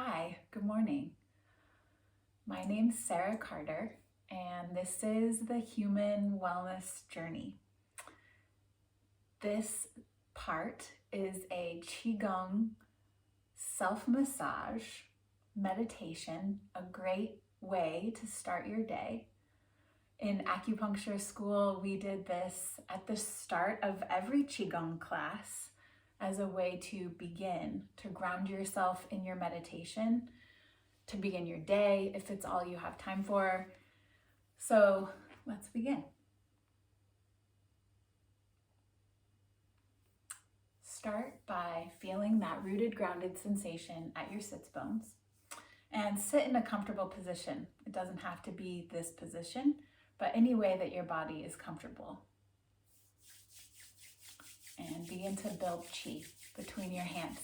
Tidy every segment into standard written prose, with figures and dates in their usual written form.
Hi, good morning. My name's Sarah Carter, and this is the Human Wellness Journey. This part is a QiGong Self-Massage meditation, a great way to start your day. In acupuncture school, we did this at the start of every QiGong class as a way to begin, to ground yourself in your meditation, to begin your day if it's all you have time for. So let's begin. Start by feeling that rooted, grounded sensation at your sits bones and sit in a comfortable position. It doesn't have to be this position, but any way that your body is comfortable. And begin to build qi between your hands.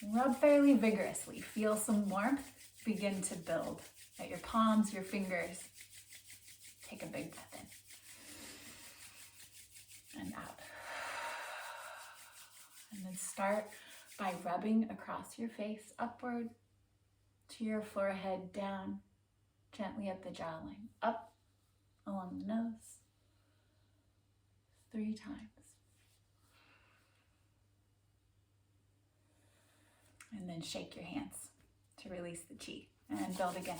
Rub fairly vigorously. Feel some warmth. Begin to build at your palms, your fingers. Take a big breath in and out. And then start by rubbing across your face, upward to your forehead, down, gently at the jawline, up along the nose, 3 times. And then shake your hands to release the qi and build again.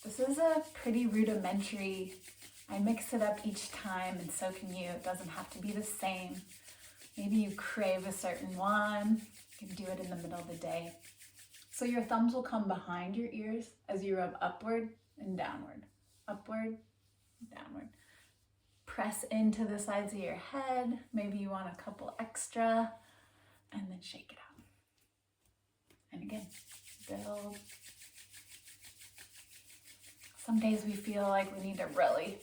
This is a pretty rudimentary. I mix it up each time, and so can you. It doesn't have to be the same. Maybe you crave a certain one. You can do it in the middle of the day. So your thumbs will come behind your ears as you rub upward and downward, upward, downward. Press into the sides of your head. Maybe you want a couple extra, and then shake it out. And again, build. Some days we feel like we need to really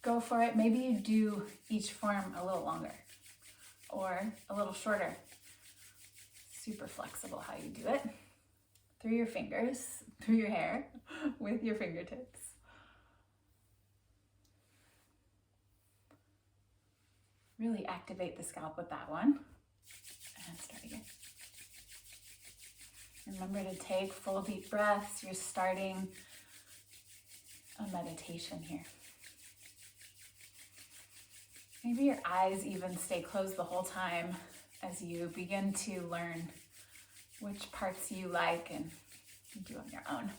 go for it. Maybe you do each form a little longer or a little shorter. Super flexible how you do it. Through your fingers, through your hair, with your fingertips. Really activate the scalp with that one. And start again. Remember to take full deep breaths. You're starting a meditation here. Maybe your eyes even stay closed the whole time as you begin to learn which parts you like and do on your own.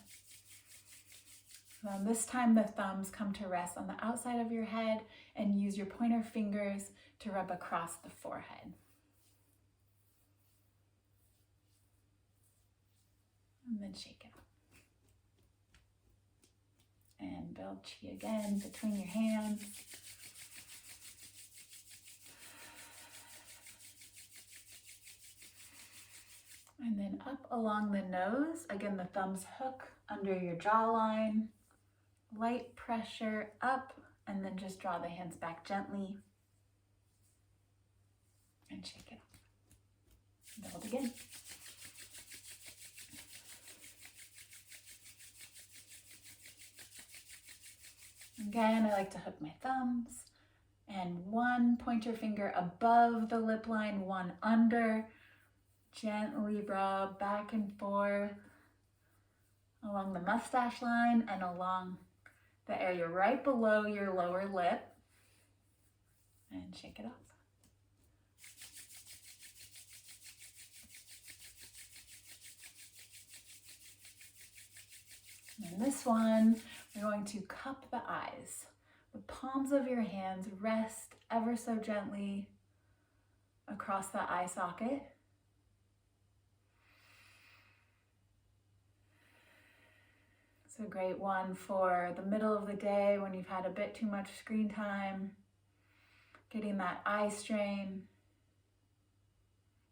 This time the thumbs come to rest on the outside of your head, and use your pointer fingers to rub across the forehead. And then shake it up. And build qi again between your hands. And then up along the nose. Again, the thumbs hook under your jawline. Light pressure up, and then just draw the hands back gently. And shake it up. Build again. Again, I like to hook my thumbs, and one pointer finger above the lip line, one under. Gently rub back and forth along the mustache line and along the area right below your lower lip. And shake it off. And this one, we're going to cup the eyes. The palms of your hands rest ever so gently across the eye socket. It's a great one for the middle of the day when you've had a bit too much screen time, getting that eye strain.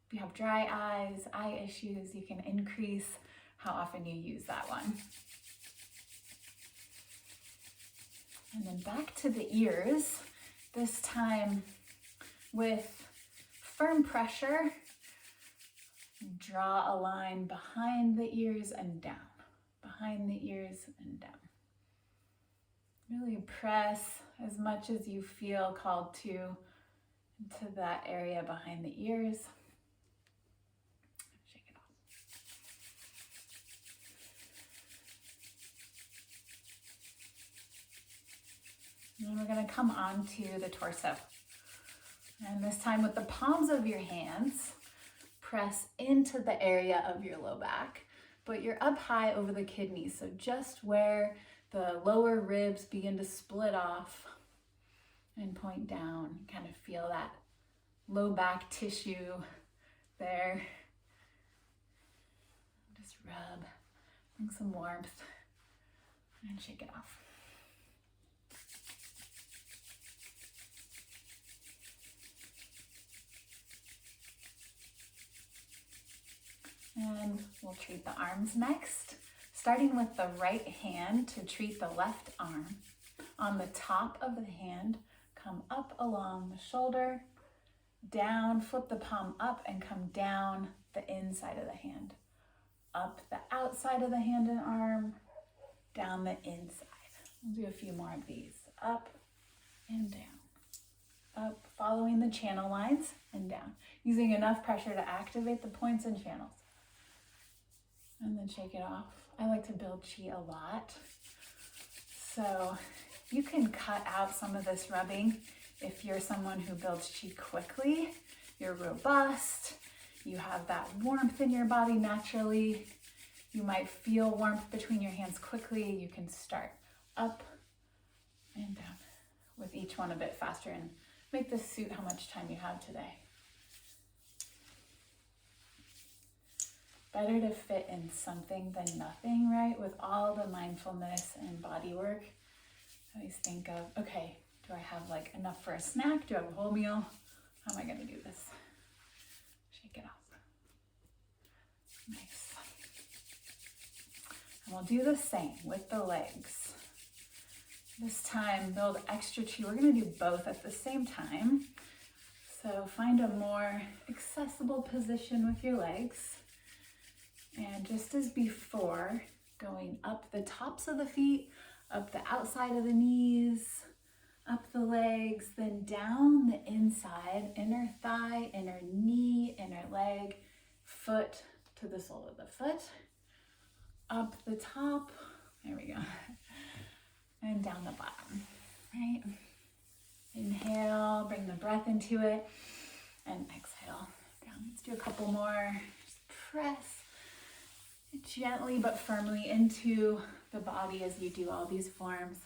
If you have dry eyes, eye issues, you can increase how often you use that one. And then back to the ears, this time with firm pressure. Draw a line behind the ears and down, behind the ears and down. Really press as much as you feel called to into that area behind the ears. And we're going to come onto the torso. And this time with the palms of your hands, press into the area of your low back, but you're up high over the kidneys. So just where the lower ribs begin to split off and point down, kind of feel that low back tissue there. Just rub, bring some warmth, and shake it off. And we'll treat the arms next, starting with the right hand to treat the left arm. On the top of the hand, come up along the shoulder, down, flip the palm up and come down the inside of the hand. Up the outside of the hand and arm, down the inside. We'll do a few more of these. Up and down. Up, following the channel lines and down. Using enough pressure to activate the points and channels. And then shake it off. I like to build chi a lot. So you can cut out some of this rubbing if you're someone who builds chi quickly, you're robust, you have that warmth in your body naturally, you might feel warmth between your hands quickly, you can start up and down with each one a bit faster and make this suit how much time you have today. Better to fit in something than nothing, right? With all the mindfulness and body work, I always think of, okay, do I have like enough for a snack? Do I have a whole meal? How am I gonna do this? Shake it off. Nice. And we'll do the same with the legs. This time, build extra chi. We're gonna do both at the same time. So find a more accessible position with your legs. And just as before, going up the tops of the feet, up the outside of the knees, up the legs, then down the inside, inner thigh, inner knee, inner leg, foot to the sole of the foot, up the top, there we go, and down the bottom, right? Inhale, bring the breath into it, and exhale down. Let's do a couple more. Just press gently but firmly into the body as you do all these forms.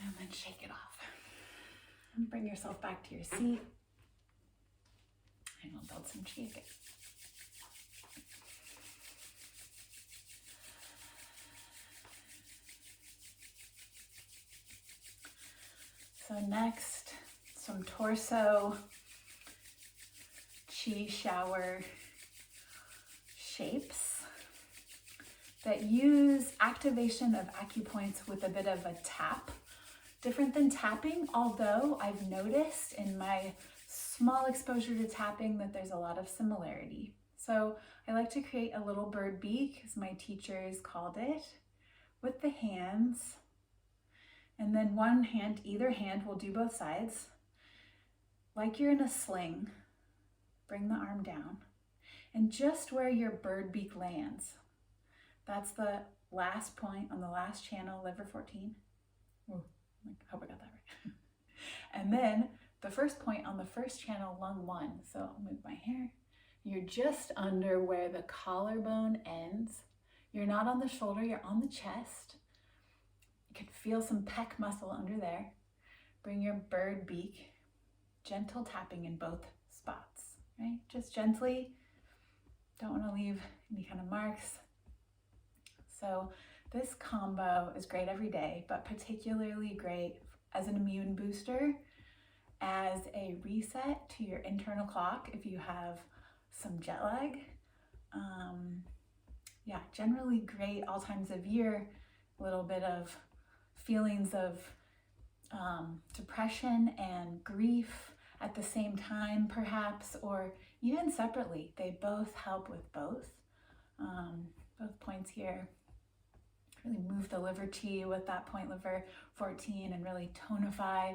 And then shake it off. And bring yourself back to your seat. And we'll build some chi again. So next, some torso chi shower shapes that use activation of acupoints with a bit of a tap. Different than tapping, although I've noticed in my small exposure to tapping that there's a lot of similarity. So I like to create a little bird beak, as my teachers called it, with the hands. And then one hand, either hand, will do both sides. Like you're in a sling, bring the arm down. And just where your bird beak lands, that's the last point on the last channel, liver 14. Ooh, I hope I got that right. And then the first point on the first channel, lung 1. So I'll move my hair. You're just under where the collarbone ends. You're not on the shoulder, you're on the chest. You can feel some pec muscle under there. Bring your bird beak, gentle tapping in both spots, right? Just gently. Don't want to leave any kind of marks. So this combo is great every day, but particularly great as an immune booster, as a reset to your internal clock if you have some jet lag. Yeah, generally great all times of year, a little bit of feelings of depression and grief at the same time perhaps, or even separately. They both help with both. Both points here. Really move the liver chi with that point, liver 14, and really tonify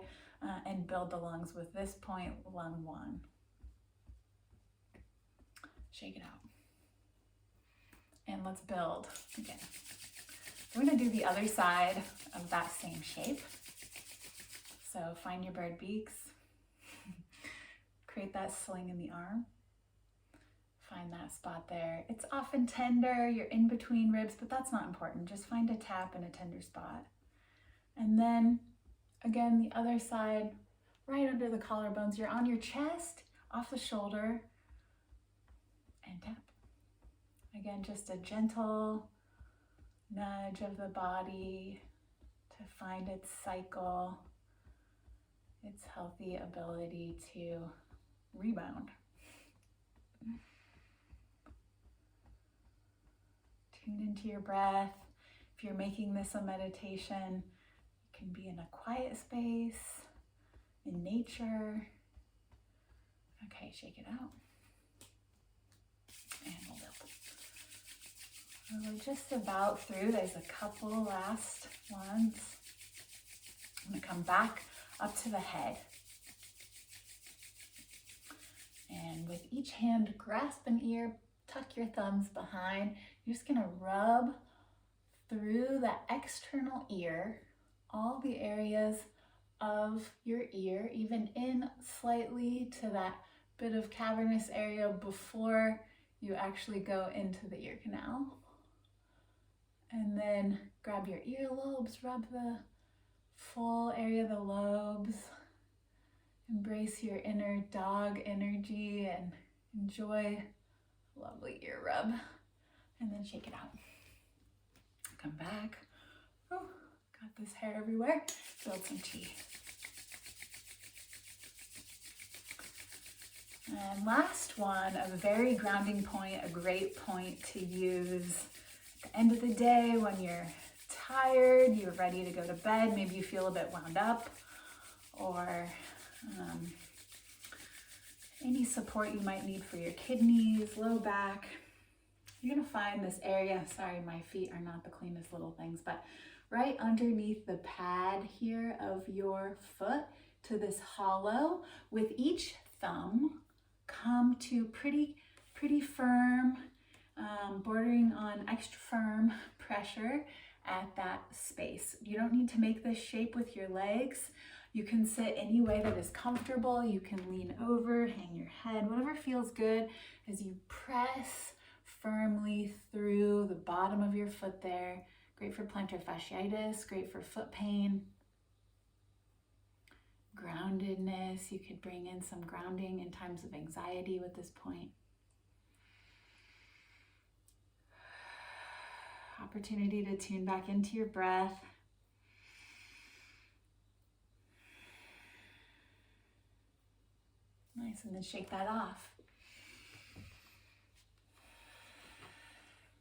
and build the lungs with this point, lung 1. Shake it out. And let's build again. We're going to do the other side of that same shape. So find your bird beaks. Create that sling in the arm. Find that spot there. It's often tender, you're in between ribs, but that's not important. Just find a tap and a tender spot. And then again, the other side, right under the collarbones. You're on your chest, off the shoulder, and tap. Again, just a gentle nudge of the body to find its cycle, its healthy ability to rebound. Tune into your breath. If you're making this a meditation, you can be in a quiet space, in nature. Okay, shake it out. And we'll build. We're just about through. There's a couple last ones. I'm going to come back up to the head. And with each hand, grasp an ear, tuck your thumbs behind. You're just going to rub through the external ear, all the areas of your ear, even in slightly to that bit of cavernous area before you actually go into the ear canal. And then grab your earlobes, rub the full area of the lobes. Embrace your inner dog energy and enjoy a lovely ear rub. And then shake it out. Come back. Oh, got this hair everywhere. Build some chi. And last one, a very grounding point, a great point to use at the end of the day when you're tired, you're ready to go to bed, maybe you feel a bit wound up, or any support you might need for your kidneys, low back. You're gonna find this area, sorry, my feet are not the cleanest little things, but right underneath the pad here of your foot to this hollow, with each thumb, come to pretty firm, bordering on extra firm pressure at that space. You don't need to make this shape with your legs. You can sit any way that is comfortable. You can lean over, hang your head, whatever feels good as you press firmly through the bottom of your foot there. Great for plantar fasciitis, great for foot pain. Groundedness, you could bring in some grounding in times of anxiety with this point. Opportunity to tune back into your breath. Nice, and then shake that off.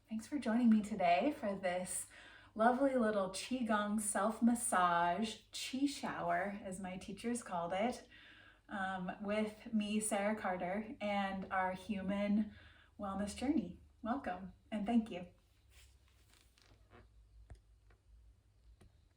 Thanks for joining me today for this lovely little QiGong Self-Massage, Qi shower, as my teachers called it, with me, Sarah Carter, and our human wellness journey. Welcome, and thank you.